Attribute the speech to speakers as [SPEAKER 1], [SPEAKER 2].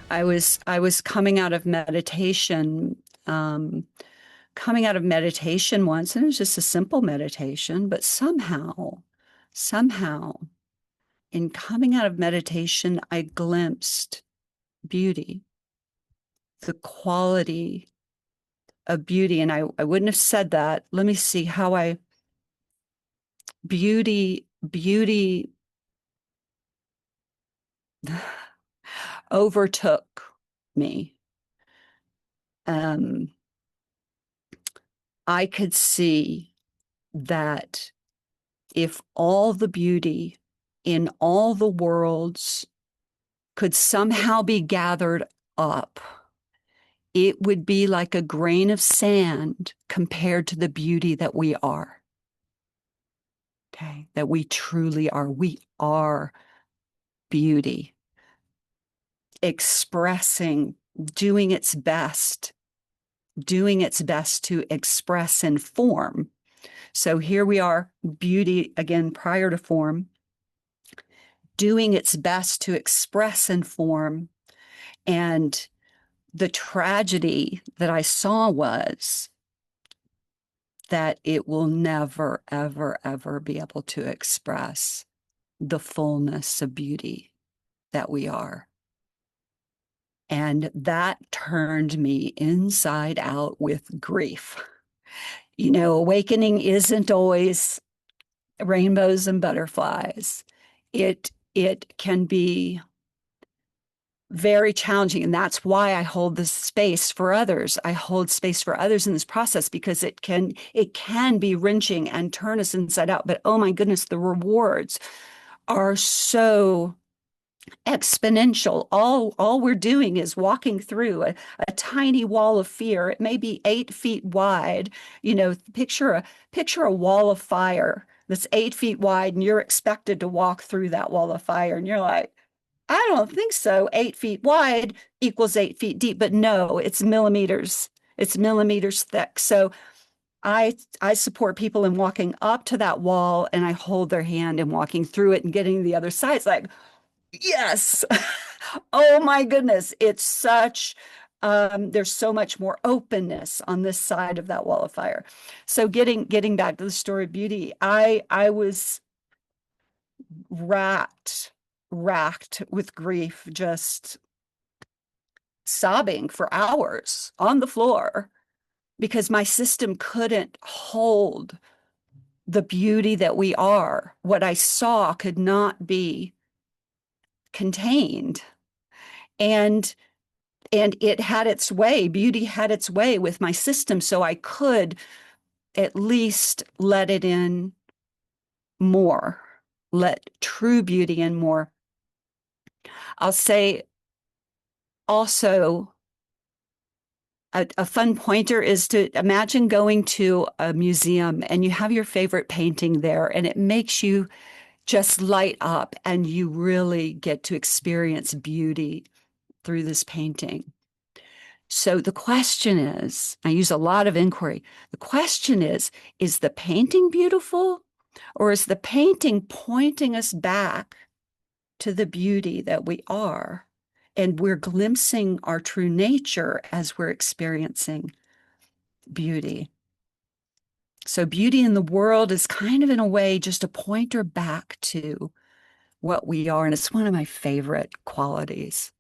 [SPEAKER 1] I was um, coming out of meditation once, and it was just a simple meditation, but somehow, in coming out of meditation, I glimpsed beauty, the quality of beauty. And I wouldn't have said that. Let me see how beauty overtook me. Um, I could see that if all the beauty in all the worlds could somehow be gathered up, it would be like a grain of sand compared to the beauty that we are. Okay, that we truly are. We are beauty, expressing, doing its best, to express in form. So here we are, beauty again prior to form, doing its best to express in form. And the tragedy that I saw was that it will never, ever, ever be able to express the fullness of beauty that we are. And that turned me inside out with grief. You know, awakening isn't always rainbows and butterflies. It can be very challenging. And that's why I hold this space for others. I hold space for others in this process because it can be wrenching and turn us inside out. But oh my goodness, the rewards are so exponential. All we're doing is walking through a tiny wall of fear. It may be 8 feet wide. You know, picture a wall of fire that's 8 feet wide, and you're expected to walk through that wall of fire. And you're like, I don't think so. 8 feet wide equals 8 feet deep, but no, it's millimeters. It's millimeters thick. So I support people in walking up to that wall, and I hold their hand and walking through it and getting to the other side. It's like, yes. Oh my goodness. It's such, there's so much more openness on this side of that wall of fire. So getting back to the story of beauty, I was racked with grief, just sobbing for hours on the floor because my system couldn't hold the beauty that we are. What I saw could not be contained. And it had its way, beauty had its way with my system, so I could at least let it in more, let true beauty in more. I'll say also a fun pointer is to imagine going to a museum and you have your favorite painting there and it makes you just light up and you really get to experience beauty through this painting. So the question is, I use a lot of inquiry. The question is the painting beautiful, or is the painting pointing us back to the beauty that we are? And we're glimpsing our true nature as we're experiencing beauty. So beauty in the world is kind of, in a way, just a pointer back to what we are. And it's one of my favorite qualities.